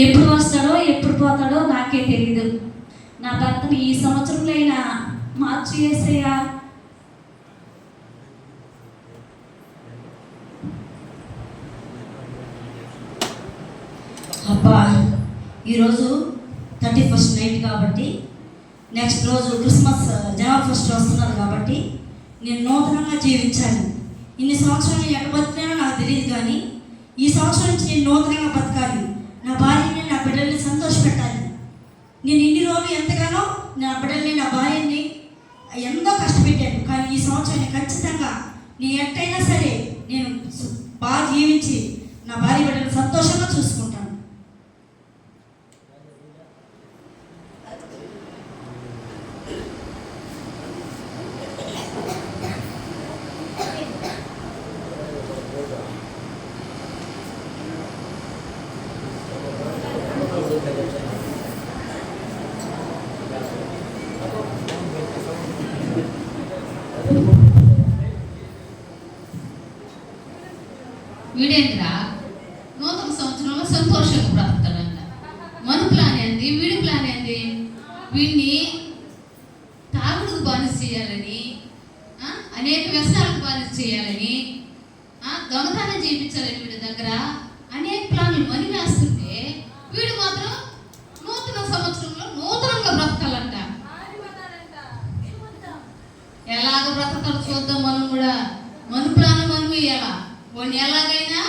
ఎప్పుడు వస్తాడో ఎప్పుడు పోతాడో నాకే తెలియదు. నా భర్తను ఈ సంవత్సరంలో అయినా మార్చి యేసయ్యా. అబ్బా, ఈరోజు 31st నైట్ కాబట్టి నెక్స్ట్ రోజు క్రిస్మస్ జనవరి 1 వస్తున్నారు కాబట్టి నేను నూతనంగా జీవించాను. ఇన్ని సంవత్సరాలు ఎక్కడ బతికినానో నాకు తెలియదు, కానీ ఈ సంవత్సరం నుంచి నేను నూతనంగా బతకాలి. నా భార్యని నా బిడ్డల్ని సంతోషపెట్టాలి. నేను ఇన్ని రోజులు ఎంతగానో నా బిడ్డల్ని నా భార్యని ఎంతో కష్టపెట్టాను, కానీ ఈ సంవత్సరాన్ని ఖచ్చితంగా నేను ఎట్టయినా సరే నేను బాగా జీవించి నా భార్య బిడ్డలు సంతోషంగా చూసుకుంటాను. వీడేంద్రా నూతన సంవత్సరంలో సంతోషంగా బ్రతుకుతాడంట. మన ప్లాన్ ఏంది, వీడి ప్లాన్ ఏంది? వీడిని తాగుడుకు బానిస చేయాలని, అనేక వ్యసనాలకు బానిస చేయాలని, దొంగతనం చేయించాలని వీడి దగ్గర అనేక ప్లాన్లు మని వేస్తుంటే వీడు మాత్రం నూతన సంవత్సరంలో నూతనంగా బ్రతకాలంట. ఎలాగ బ్రతకాలో చూద్దాం. మనం కూడా మన ప్లాన్ మనం ఇయ్యాలా. కొన్ని ఎలాగైనా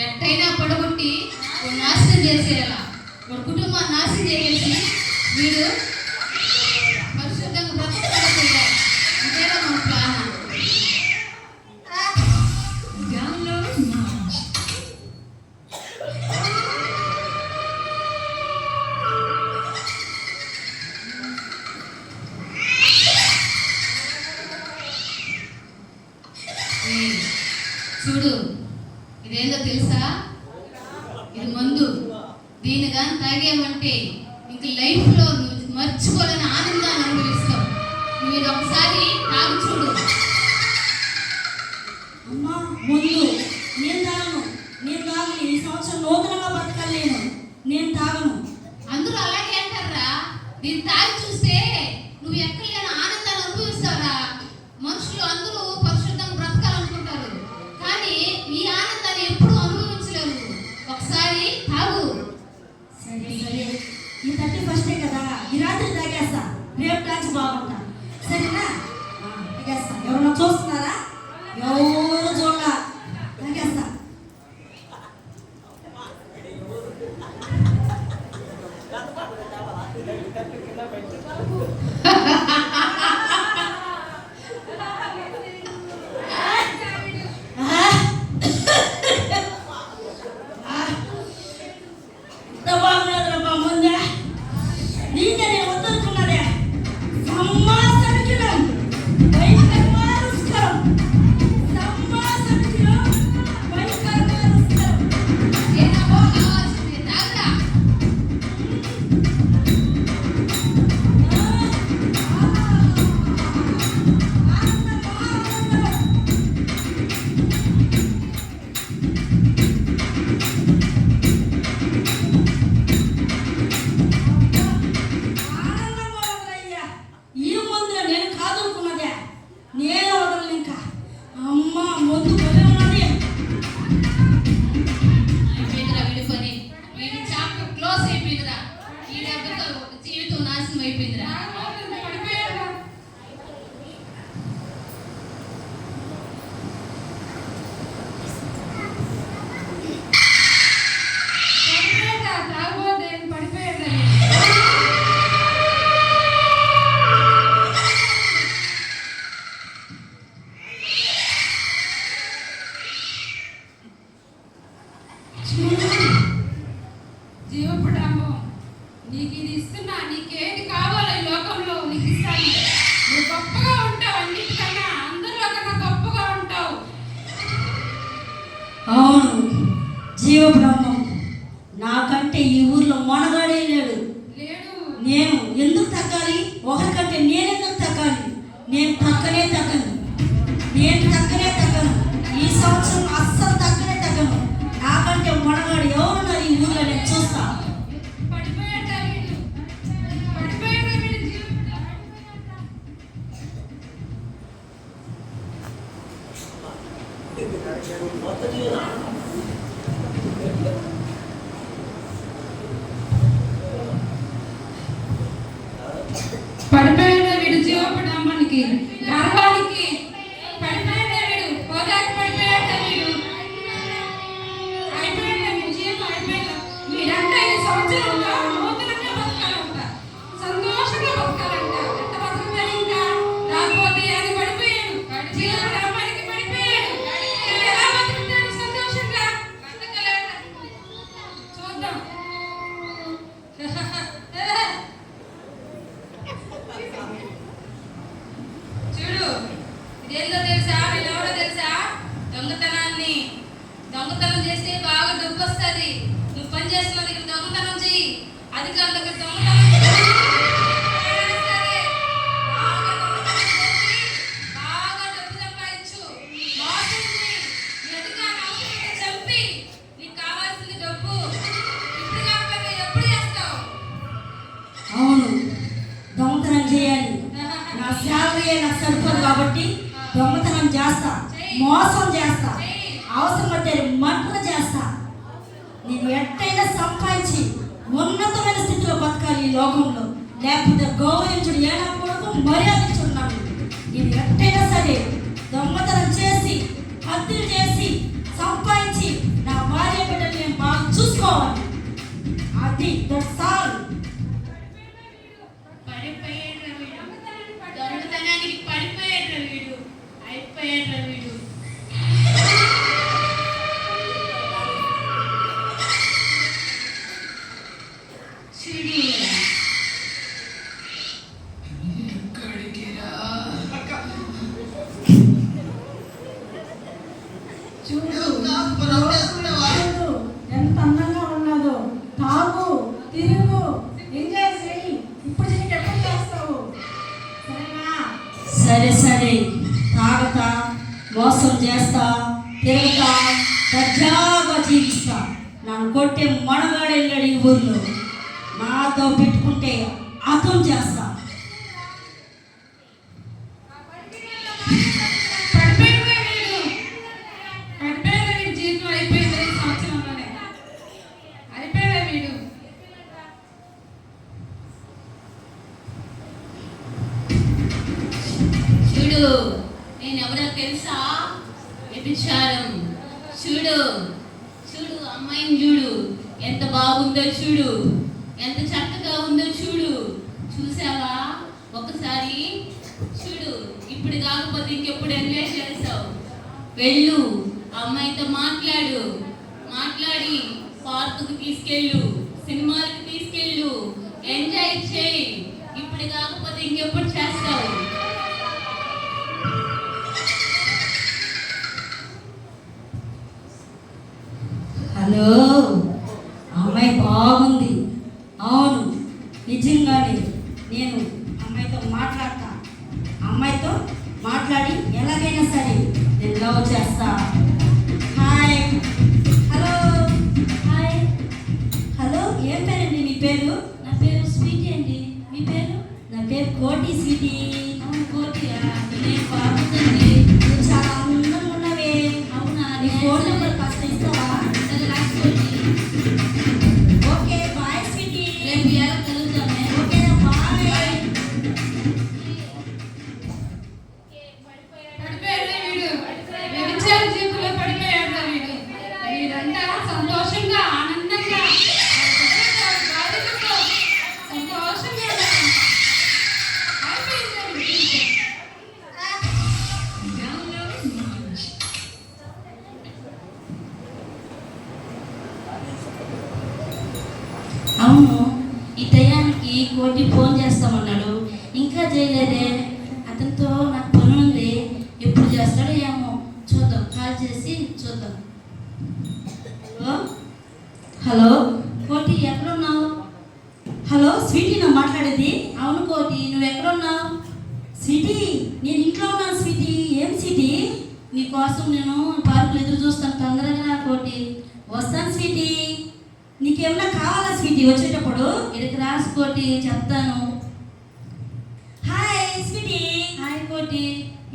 ఎట్టయినా పడగొట్టి నాశనం చేసేయాల. వాడు కుటుంబాన్ని నాశనం చేసేసి వీడు పరిశుద్ధంగా బ్రతకాల చేయాలి. ఇదేనా మన ప్లాన్. చూడు, ఇదేందో తెలుసా? ఇది మందు. దీన్ని కానీ తాగేమంటే ఇంక లైఫ్లో నువ్వు మర్చిపోలేని ఆనందాన్ని అనుభవిస్తావు. నువ్వు ఇది ఒకసారి తాగు చూడు. అమ్మా, ముందు నేను తాగను. ఈ సంవత్సరం నూతనంగా బతకలేను. నేను తాగను. అందరూ అలాగే అంటారా? దీన్ని తాగి చూస్తే నువ్వు ఎక్కలేని ఆనందాన్ని అనుభవిస్తావురా. మనుషులు అందరూ పరిశుద్ధంగా బ్రతకాలనుకుంటారు, కానీ ఈ ఆనందాన్ని ఎప్పుడు అనుభవించలేరు. ఒకసారి తాగు. సరే, ఈ 31st కదా, ఈ రాత్రి తాగేస్తా. రేపు తాగి బాగుంటా. సరేనా? తాగేస్తా. ఎవరన్నా చూస్తున్నారా? ఎవరు చూడ. తాగేస్తా. జీవపడాము, నీకు ఇది ఇస్తున్నా. నీకేంటి కావాలో ఈ లోకంలో నీకు ఇస్తాను. నువ్వు గొప్పగా ఉంటావు, అన్నిటికన్నా అందరిలో కన్నా గొప్పగా ఉంటావు. అవును, జీవబ్రహ్మం. నాకంటే ఈ ఊర్లో మొనగాడే లేడు. నేను ఎందుకు తగ్గాలి? ఒకరికంటే నేనెందుకు తగ్గాలి? నేను తగ్గనే తగ్గను. ఈ సంవత్సరం అస్సలు తగ్గనే తగ్గను. నాకంటే మొనగాడు ఎవరున్నారు? చేస్తా. పడిపోయాడా వీడు? పడిపోయాడా వీడు? జీవితం పడిపోయాడా వీడు? జీవపడంబానికి గర్వానికి పడిపోయాడా వీడు? పోదాకి పడిపోయాడా వీడు? అయిపోయాడా వీడి జీవితం? అయిపోయాడా వీడంటే 5 సంవత్సరాలుగా నూతనంగా బతకాలంట, సంతోషంగా బతకాలంట. ఎంత బతకలేదు ఇంకా? కాకపోతే అది పడిపోయాడు, జీవపడంబానికి పడిపోయాడు. ఎలా బతుకుతాడు సంతోషంగా? బతకలేట. చూద్దాం. చూడు, ఇదేందో తెలుసా? వీళ్ళెవరో తెలుసా? దొంగతనం చేస్తే బాగా డబ్బు వస్తుంది. నువ్వు పని చేస్తున్న దగ్గర దొంగతనం చెయ్యి, అధికారుల దగ్గర దొంగతనం చేయి. సరే, బాగా దొంగతనం చేసి బాగా డబ్బు సంపాదించు. మోసం చెయ్యి, నీ అధికారులు అవసరమైతే చంపి నీకు కావాల్సింది డబ్బు. ఇప్పుడు కాకపోతే ఎప్పుడు చేస్తావు? అవును, దొంగతనం చేయాలి. నా శాలరీ నాకు సరిపోదు కాబట్టి దొంగతనం చేస్తా, మోసం చేస్తా, అవసరమైతే మర్డర్ చేస్తా. నేను ఎట్టయినా సంపాదించి ఉన్నతమైన స్థితిలో బతకాలి ఈ లోకంలో. లేకపోతే గౌరవించుడు ఏడకూడదు, మర్యాదించున్నాను. నేను ఎట్టయినా సరే దొంగతనం చేసి హత్యలు చేసి సంపాదించి నా భార్య బిడ్డలు నేను బాగా చూసుకోవాలి. అది దట్స్ ఆల్. దొంగతనానికి పడిపోయాడు వీడు, అయిపోయాడు వీడు. ఎంత అందంగా ఉన్నదో. తాగు, తిరుగు, ఎంజాయ్ చేయి. ఇప్పుడు ఎప్పుడు చేస్తావు? సరే సరే, తాగుతా, మోసం చేస్తా, తిరుగుతా, దర్జాగా జీవిస్తా. నన్ను కొట్టే మనగాడు వెళ్ళాడు ఈ ఊర్లో. నాతో పెట్టుకుంటే అర్థం చేస్తా. జీవితం అయిపోయింది 5 సంవత్సరంలోనే. అయిపోయాడా వీడు? చూడు, నేను ఎవరో తెలుసా? వ్యభిచారం. చూడు చూడు, అమ్మాయిని చూడు, ఎంత బాగుందో చూడు, ఎంత చక్కగా ఉందో చూడు. చూసావా? ఒకసారి చూడు. ఇప్పుడు కాకపోతే ఇంకెప్పుడు ఎంజాయ్ చేస్తావు? వెళ్ళు, అమ్మాయితో మాట్లాడి పార్కుకి తీసుకెళ్ళు, సినిమాలకు తీసుకెళ్ళు, ఎంజాయ్ చేయి. ఇప్పుడు కాకపోతే ఇంకెప్పుడు చేస్తావు? హలో, అమ్మాయి బాగుంది. అవును, నిజంగానే నేను అమ్మాయితో మాట్లాడతా. అమ్మాయితో మాట్లాడి ఎలాగైనా సరే నేను లవ్ చేస్తా. Hi, hello, hi, hello. ఏం పేరండి మీ పేరు? నా పేరు స్వీటీ అండి. మీ పేరు? నా పేరు కోటి స్వీటీ. అవును, కోటియా? నేను బాగుందండి. నువ్వు చాలా అందంగా ఉన్నవే. అవునా? నీ ఫోన్ నెంబర్ కాస్త ఇస్తావా? సరే, రాసుకోండి. Okay, bye sweetie. రేపు ఎలా కలుద్దామే? ఓకేనా, బాయ్. పడిపోయాడా వీడు? వ్యభిచార జీవితంలో పడిపోయాడా వీడు? వీడంతా సంతోషంగా, ఆనందంగా, బాధ్యతతో సంతోషంగా అయిపోయిందా వీడి జీవితం? అవును, ఈ టయానికి కోటి ఫోన్ చేస్తామన్నాడు, ఇంకా చేయలేదే. అతనితో నాకు పని ఉంది, ఎప్పుడు చేస్తాడో ఏమో. చూద్దాం, కాల్ చేసి చూద్దాం. హలో, హలో కోటి, ఎక్కడున్నావు? హలో స్వీటీ, నా మాట్లాడేది? అవును కోటి, నువ్వు ఎక్కడున్నావు? స్వీటీ, నేను ఇంట్లో ఉన్నాను స్వీటీ. ఏం స్వీటీ? నీకోసం నేను పార్కులు ఎదురు చూస్తాను, తొందరగా రా కోటి. వస్తాను స్వీటీ. నీకేమన్నా కావాలా స్వీటీ వచ్చేటప్పుడు? ఇక్కడికి రాసి కోటి చెప్తాను. Hi sweetie. హాయ్ కోటి.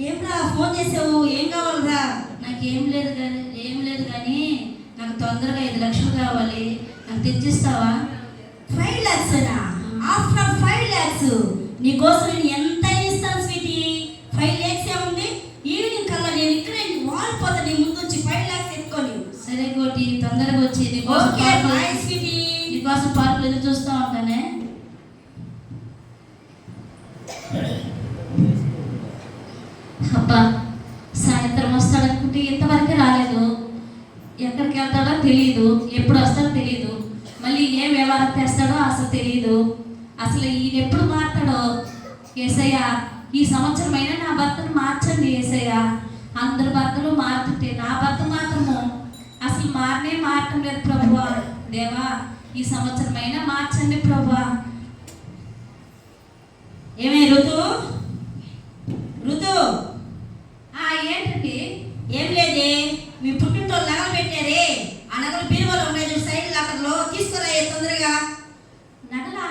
ఏంరా ఫోన్ చేసావు? ఏం కావాలరా? నాకేం లేదు కానీ నాకు తొందరగా 5 లక్షలు కావాలి, నాకు తెచ్చిస్తావా? 5 lakhs? ఆఫ్టర్ 5 lakhs నీకోసం నేను ఎంత ఇస్తాను స్వీటీ? 5 lakhs ఏముంది? ఈవినింగ్ కల్లా నేను ఇక్కడ వాలిపోతా నీ ముందు వచ్చి 5 lakhs ఎత్తుకొని. సరే కోటి, తొందరగా వచ్చి నీకోసం పార్కులు ఎదురు చూస్తూ ఉంటానే. అబ్బా, సాయంత్రం వస్తాడనుకుంటే ఇంతవరకే రాలేదు. ఎక్కడికి వెళ్తాడో తెలియదు, ఎప్పుడు వస్తాడో తెలియదు, మళ్ళీ ఏం వ్యవహారం తెస్తాడో అసలు తెలియదు. అసలు ఈయన ఎప్పుడు మారుతాడో. యేసయ్య, ఈ సంవత్సరం అయినా నా భర్తను మార్చండి యేసయ్య. అందరి భర్తలు మారుతుంటే నా భర్త మాత్రము అసలు మారటం లేదు ప్రభువా. దేవా, ఈ సంవత్సరం అయినా మార్చండి ప్రభువా. ఏమే ఋతు? ఏంటండి? ఏం లేదే, మీ పుట్టింటో నగలు పెట్టారే, ఆ నగలు బీరువాలో ఉన్నాయి చూడు, సైడ్ లాకర్లో తీసుకురా తొందరగా. నగలా?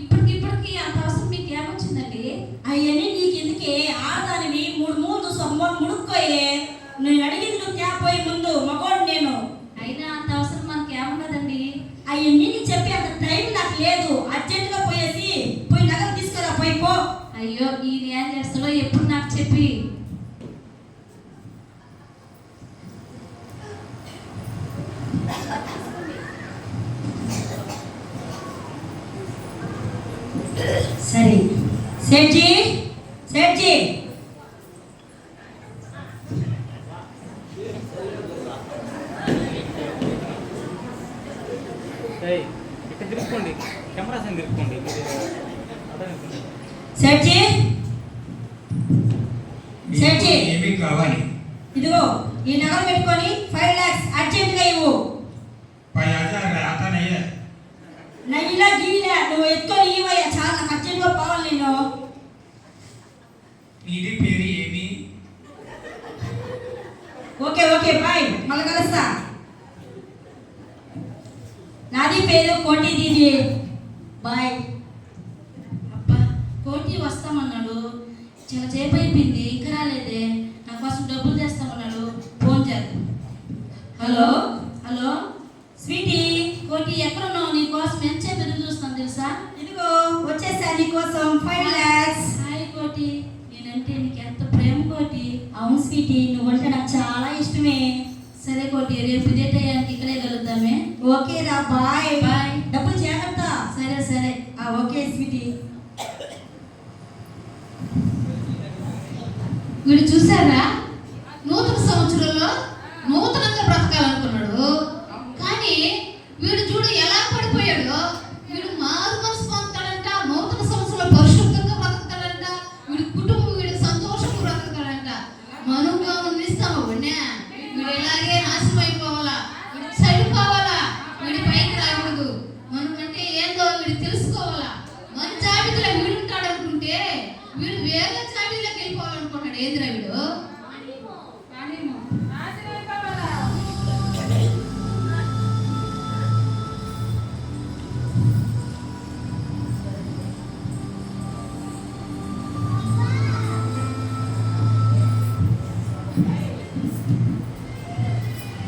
ఇప్పటికి అంత అవసరం మీకు ఏమొచ్చిందండి? అవన్నీ నీకు ఎందుకే? ఆడదానివి 3 మూలు చూసి ఒక మూడు ముడుక్కోయే. నేను అడిగింది నువ్వు తేపోయి ముందు మగోడు నేను. అయినా అంత అవసరం మనకి ఏమున్నదండి? అవన్నీ నీకు చెప్పి అంత టైం నాకు లేదు. అర్జెంటుగా పోయి నగలు తీసుకురా, పోయి పో. అయ్యో, ఈయన ఏం చేస్తాడో ఎప్పుడు నాకు చెప్పి. సరే సేట్జీ. ఇక్కడ తిరుక్కోండి, కెమెరా తిరుక్కోండి. సేట్జీ ఏమి కావాలి? ఇదిగో ఈ నగలు పెట్టుకొని 5 lakhs అర్జెంటుగా ఇవ్వు. 5000 आता नहीं है. నయ్యిలా గీలా నువ్వు ఎత్తుకొని ఇవ్వయ్యా, చాలా నాకు అర్జెంటుగా పోవాలి నేను. నీది పేరు ఏమి? ఓకే బాయ్, మళ్ళీ కలుస్తా. నాది పేరు కోటి దీది. బాయ్. అబ్బా, కోటి వస్తామన్నాడు, చాలా సేపు అయిపోయింది, ఇంకా రాలేదే. నా కోసం డబ్బులు తెస్తామన్నాడు. ఫోన్ చేద్దాం. Hello sweetie. కోటి, ఎక్కడున్నావు? నీ కోసం ఎంతసేపు ఎదురు చూస్తాను తెలుసా? ఇదిగో వచ్చేసా నీ కోసం 5 lakhs. హాయ్ కోటి, నేనంటే నీకు ఎంత ప్రేమ కోటి. అవును స్వీటీ, నువ్వంటే నాకు చాలా ఇష్టమే. సరే కోటి, రేపు ఇదే టైంకి ఇక్కడే కలుద్దామే. ఓకే రా, బాయ్. డబ్బులు జాగ్రత్త. సరే. Okay sweetie. వీడు చూసారా, నూతన సంవత్సరంలో నూతనంగా బ్రతకాలనుకున్నాడు, కానీ వీడు చూడు ఎలా పడిపోయాడు. వీడు మారు మనసు పొందుతాడంట, నూతన సంవత్సరంలో పరిశుద్ధంగా బ్రతుకుతాడంట, వీడి కుటుంబం వీడి సంతోషంగా బ్రతుకుతాడంట. మనుగా ఉండిస్తాము వీడిని. వీడు ఇలాగే నాశనం అయిపోవాలా, వీడు చడిపోవాలా, వీడి పైకి రాకూడదు. మనం అంటే ఏందో వీడు తెలుసుకోవాలా. మన జాబితాలో వీడుంటాడు అనుకుంటే వీడు వేరే జాబితాలోకి వెళ్ళిపోవాలనుకుంటాడు. ఏందిరా వీడు?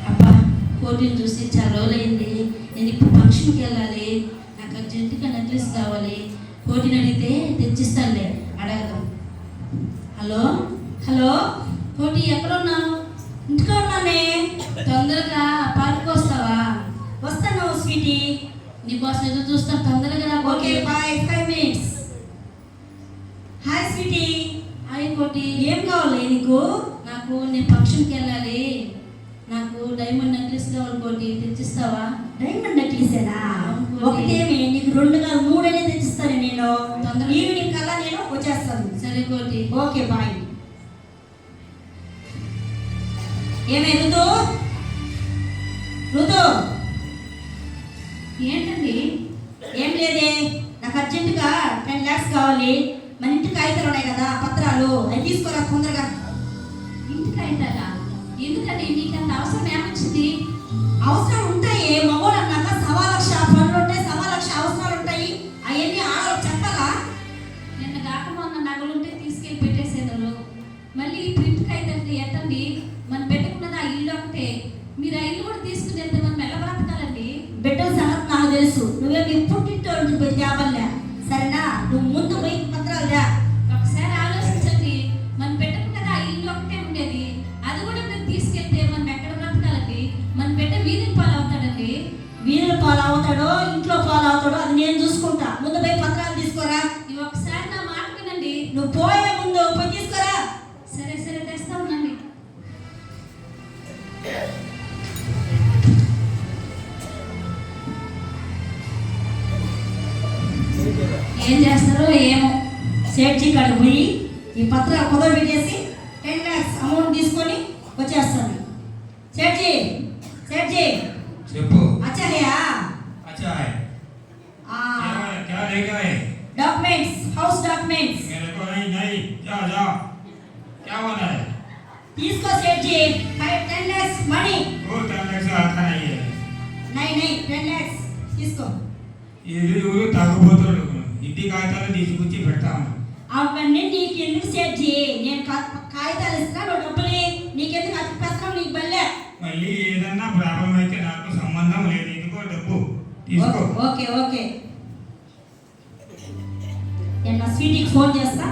అబ్బా, కోటిని చూసి చాలా రోజులైంది. నేను ఇప్పుడు ఫంక్షన్కి వెళ్ళాలి, నాకు అర్జెంటుగా నెక్లెస్ కావాలి. కోటిని అడిగితే తెచ్చిస్తానులే, అడగదాం. హలో కోటి, ఎక్కడున్నావు? ఇంటికి ఉన్నానే. తొందరగా పార్క్ వస్తావా? వస్తాను స్వీటీ. నీకోసం ఎదురు చూస్తాను, తొందరగా రా. Okay bye, 5 minutes. Hi sweetie. Hi Koti. ఏం కావాలి నీకు? నాకు నేను ఫంక్షన్కి వెళ్ళాలి, నాకు డైమండ్ నెక్లెస్ కావాలి కోటి, తెచ్చిస్తావా? డైమండ్ నెక్లెసేనా? ఒకటేమి, నీకు 2 కాదు 3 అయినా తెచ్చిస్తాను నేను. తొందరగా ఈవినింగ్ కల్లా నేను వచ్చేస్తాను. సరే కోటి. Okay bye. ఏమే ఋతు? ఏంటండి? ఏం లేదే, నాకు అర్జెంటుగా 10 lakhs కావాలి. మన ఇంటికి కాగితాలు ఉన్నాయి కదా, పత్రాలు, అవి తీసుకోరా తొందరగా. ఇంటికి అయితారా? ఎందుకంటే మీకు అంత అవసరం ఏమొచ్చింది? అవసరం ఉంటాయి, మగోడు అన్నాక 1,00,000 బిడ్డల సంగతి నాకు తెలుసు. నువ్వేం పుట్టింటో నుంచి పోయి తేవలే, సరేనా? నువ్వు ముందు పోయి పత్రాలు దా. ఒకసారి ఆలోచించండి, మన బిడ్డకు కదా ఆ ఇల్లు ఒకటే ఉండేది, అది కూడా మీరు తీసుకెళ్తే మనం ఎక్కడ బ్రతకాలండి? మన బిడ్డ వీధిని పాలు అవుతాడండి. వీధుల పాలు అవుతాడో ఇంట్లో పాలు అవుతాడో అది నేను చూసుకుంటా. ముందు పోయి పత్రాలు తీసుకోరా. ఇవి ఒకసారి నా మాట వినండి. నువ్వు పోయే ముందు పోయి తీసుకోరా. సరే సరే తెస్తా ఉండండి. ఏం చేస్తారో ఏమో. సేట్జీ కాడికి పోయి ఈ పత్రాలు కుదవ పెట్టేసి 10 lakhs అమౌంట్ తీసుకొని వచ్చేస్తాను. సేట్జీ సేట్జీ చెప్పు. अच्छा है हाँ? अच्छा है। हाँ क्या लेके आए? Documents, house documents. मेरे को नहीं, जाओ जाओ। क्या होना है? इसको सेठ जी 10 lakhs मनी। वो 10 लाख से आता नहीं है। नहीं 10 lakhs इसको। ఇరు తాగుబోతుడు ఇంటి కాగితాలు తీసుకొచ్చి పెడతాము. అవన్నీ నీకెందుకు సేట్ జీ? నేను కాగితాలు ఇస్తాను, డబ్బులు నీకెందుకు అతిపెస్తాను? నీకు బల్లే. మళ్ళీ ఏదన్నా ప్రాబ్లం అయితే నాకు సంబంధం లేదు. ఇదిగో డబ్బు తీసుకో. Okay okay. నేను నా స్వీటీకి ఫోన్ చేస్తా,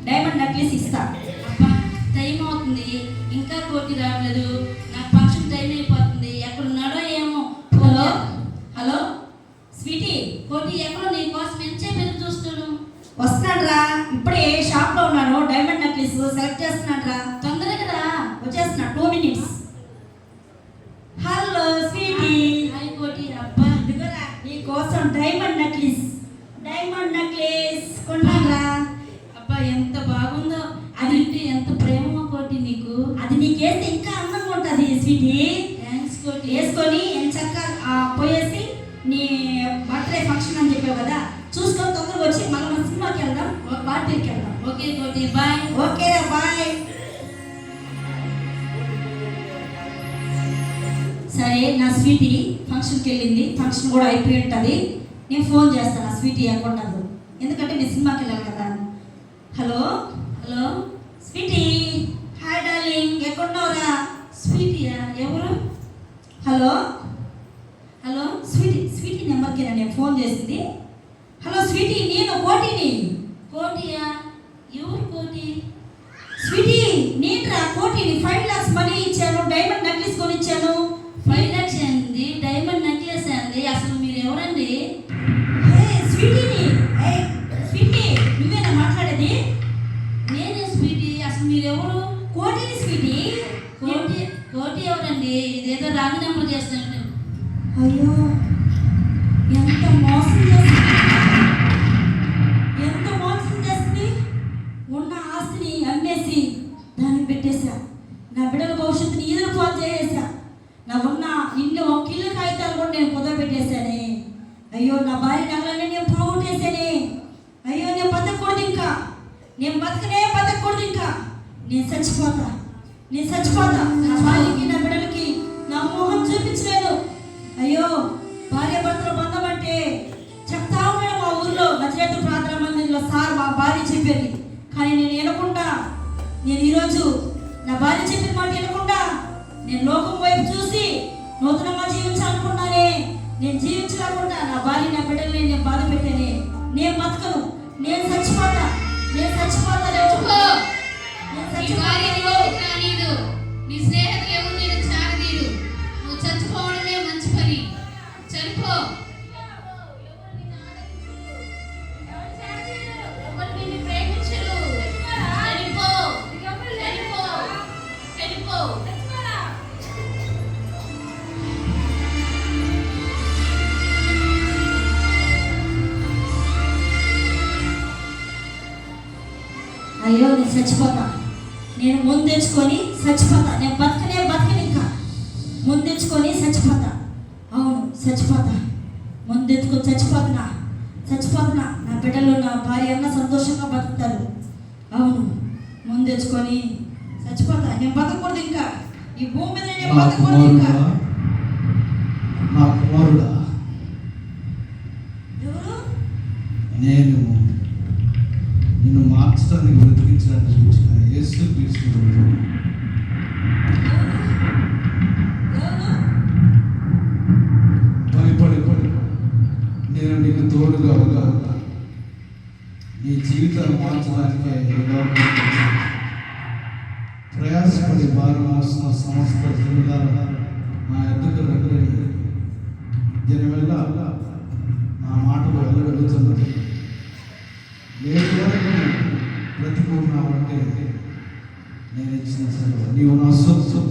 డైమండ్ నెక్లెస్ ఇస్తా. అబ్బా టైం అవుతుంది, ఇంకా కోటి రావట్లేదు. నాకు ఫంక్షన్ టైం అయిపోతుంది. ఎక్కడున్నాడో ఏమో. హలో హలో స్వీటీ, కోటి ఎక్కడో నీ కోసం ఎంతసేపు ఎదురు చూస్తున్నాను. వస్తున్నాడు రా. ఇప్పుడే షాప్ లో ఉన్నాను. డైమండ్ నెక్లెస్ సెలెక్ట్ చేస్తున్నాడు రా. తొందరగా రా. వచ్చేస్తున్నా 2 minutes. Hello Sweety. హాయ్ కోటి. అబ్బా ఇదిగోరా నీ కోసం డైమండ్ నెక్లెస్. డైమండ్ నెక్లెస్ కొన్నారా. అబ్బా ఎంత బాగుందో. అది ఎంత ప్రేమ కోటి నీకు. అది నీకేస్తే ఇంకా అందంగా ఉంటుంది స్వీటీ. థ్యాంక్స్ కోటి. వేసుకొని చక్కగా పోయేసి నీ బర్త్డే ఫంక్షన్ అని చెప్పావు కదా, చూసుకొని తొందరగా వచ్చి మళ్ళీ మన సినిమాకి వెళ్దాం, ఒక పార్టీకి వెళ్దాం. ఓకే కోటి బాయ్. ఓకేరా బాయ్. సరే నా స్వీటీ ఫంక్షన్కి వెళ్ళింది. ఫంక్షన్ కూడా అయిపోయి ఉంటుంది. నేను ఫోన్ చేస్తాను. ఆ స్వీటీ ఎక్కడున్నదో, ఎందుకంటే నేను సినిమాకి వెళ్ళాలి కదా. Hello hello Sweety. Hi darling, ఎక్కడున్నావురా? స్వీటీయా? ఎవరు? Hello hello Sweety. స్వీటీ నెంబర్కి నేను ఫోన్ చేసింది. హలో స్వీటీ, నేను కోటిని. కోటియా? ఎవరు కోటి? స్వీటీ నేనురా కోటిని. 5 lakhs మనీ ఇచ్చాను, డైమండ్ నెక్లెస్ కొనిచ్చాను. 5 lakhs అండి, డైమండ్ నెక్లెస్ అండి. అసలు మీరు ఎవరండి? స్వీటీని. స్వీటీ నువ్వేనా మాట్లాడేది? నేనే స్వీటీ. అసలు మీరు ఎవరు? కోటిని స్వీటీ. కోటి కోటి ఎవరండి? ఇదేదో రాంగ్ నెంబర్ చేస్తున్నట్టు. అయ్యో ఎంత మోసం చేస్తుంది, ఎంత మోసం చేస్తుంది. ఉన్న ఆస్తిని అమ్మేసి దానికి పెట్టేశా. నా బిడ్డల భవిష్యత్తుని ఈదులు పాలు చేసేసా. నా ఉన్న ఇల్లు ఒక ఇల్లు కాగితాలు కూడా నేను కుదరబెట్టేశానే. అయ్యో నా భార్య నగలన్నీ నేను పోగొట్టేశానే. అయ్యో నేను బతకూడదు ఇంకా. నేను బతకకూడదు ఇంకా. నేను చచ్చిపోతా. నా భార్యకి నా బిడ్డలకి నా మోహం చూపించలేదు. అయ్యో భార్య భర్తల బంధం అంటే చెప్తా ఉన్నాడు మా ఊర్లో నజరేతు ప్రార్థన మందిరంలో సార్ మా భార్య చెప్పేది. కానీ నేను వినకుండా, నేను ఈరోజు నా భార్య చెప్పిన మాట వినకుండా నేను లోకం వైపు చూసి నూతనంగా జీవించాలనుకున్నానే. నేను జీవించలేకుండా నా భార్య నా బిడ్డల్ని నేను బాధ పెట్టానే. నేను బతకను. నేను చచ్చిపోతా. నీ భార్య నిన్ను కానీదు, నీ స్నేహితులు ఎవరు నిన్ను చారదీరు. నువ్వు చచ్చిపోవడమే మంచి పని. చనిపో. ఎవరు నిన్ను ప్రేమించరు. చనిపో. అయ్యో నేను చచ్చిపోతా. నేను ముందెచ్చుకొని చచ్చిపోతా. నేను బతకని ఇంకా ముందెచ్చుకొని చచ్చిపోతా. అవును చచ్చిపోతా. ముందెత్తుకొని చచ్చిపోతున్నా. నా బిడ్డలు నా భార్య అన్న సంతోషంగా బతుకుతారు. అవును ముందెచ్చుకొని చచ్చిపోతా. నేను బతకూడదు ఇంకా. ఈ భూమి మీద నేను బతకూడదు ఇంకా. నా కుమారుడా, ఎవరు? నేను నిన్ను మార్చడానికి బ్రతికించడానికి వచ్చిన యేసు క్రీస్తు. ఎవరు? భయపడ తోడుగా నీ జీవితాన్ని మార్చడానికే ఈ లోకంలోకి వచ్చాను. ప్రయాసపడి భారం మోస్తున్న సమస్త జీవితాలు నా ఎదుట రండి. దీనివల్ల నా మాటలు వెళ్ళగలుగుతున్నది. లేదు వరకు బ్రతికున్నావంటే నేను ఇచ్చిన సెలవు. నీవు నా సొత్తు,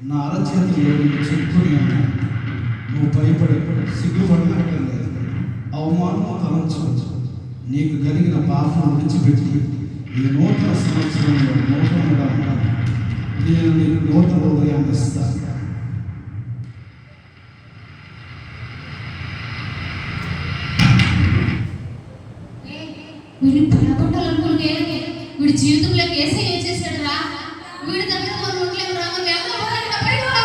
నా అరచేతిలో నీకు చెప్తూనే ఉన్నాను. నువ్వు భయపడి సిగ్గుపడినట్లేదు. అవమానం తలంచవచ్చు. నీకు కలిగిన పాపం విడిచిపెట్టి ఈ నూతన సంవత్సరంలో నూతనంగా ఉన్నాను. నేను నీకు నూతన ఉదయాన్ని ఇస్తాను. వీడిని భయపడాలనుకుంటే వీడి జీవితంలోకి ఏసై ఏం చేశాడు రా? వీడి దగ్గర మనం ఉండలేము రా. మనం వెళ్దాం రా, ఇక్కడ బయట రా.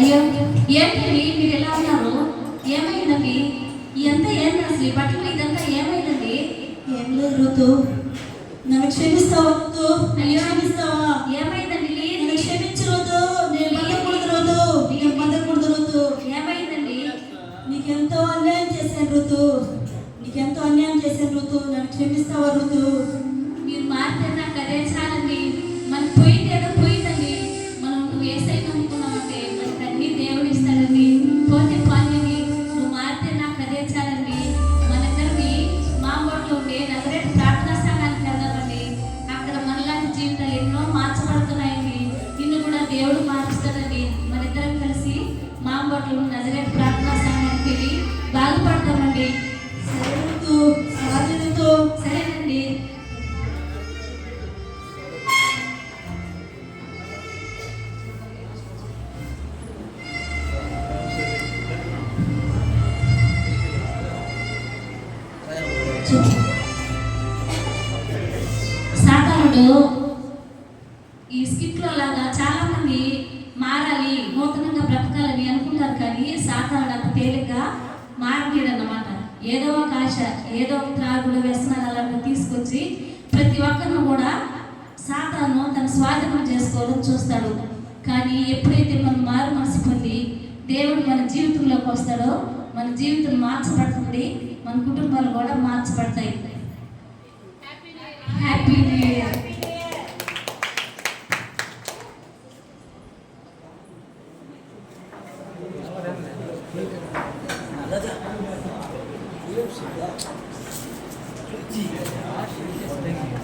అయ్యో ఏంటండి మీరు ఎలా ఉన్నారు? ఏమైందండి? ఇదంతా ఏంటి అసలు? ఈ బట్టలు ఇదంతా ఏమైందండి? ఏం లేదు ఋతు, నన్ను క్షమిస్తావా ఋతు? అయ్యో. క్షమిస్తావా? ఏమైందండి? నన్ను క్షమించు ఋతు. నేను బతకూడదు ఋతు. నేను బతకూడదు ఋతు. ఏమైందండి? నీకెంతో అన్యాయం చేశాను ఋతు. నీకెంతో అన్యాయం చేశాను ఋతు. నన్ను క్షమిస్తావా ఋతు? మీరు మారితే నాకు అదే చాలండి. మనకు పోయింది ఏదో పోయిందండి. మనం నువ్వు ఏసై నమ్ముకున్నామంటే మనకు అన్ని దేవుడు ఇస్తాడండి. పోతే పోయింది, నువ్వు మారితే నాకు అదే చాలండి. మనందరినీ మా ఊళ్ళో ఉండే నజరేతు ప్రార్థనా సంఘానికి వెళ్దామండి. అక్కడ మనలాంటి జీవితాలు ఎన్నో మార్చబడుతున్నాయండి. నిన్ను కూడా దేవుడు మారుస్తాడండి. మనిద్దరం కలిసి మా ఊళ్ళో నజరేతు ప్రార్థనా సంఘానికి వెళ్ళి బాగుపడతామండి. సరే ఋతు, సారీ ఋతు. సరేనండి. సాతానుడు ఈ స్కిట్లో లాగా చాలా మంది మారాలి, నూతనంగా బ్రతకాలని అనుకుంటారు. కానీ సాతానుడు అంత తేలిగ్గా మారలేడు అన్నమాట. ఏదో ఒక ఆశ, ఏదో ఒక త్రాగుడు, వ్యసనాలు అలాంటివి తీసుకొచ్చి ప్రతి ఒక్కరిని కూడా సాతాను తన స్వాధీనం చేసుకోవడం చూస్తాడు. కానీ ఎప్పుడైతే మనం మారు మనసు పొంది దేవుడు మన జీవితంలోకి వస్తాడో మన జీవితం మార్చబడుతుంది, మన కుటుంబాలు కూడా మార్చబడతాయి. Happy new year. Thank you.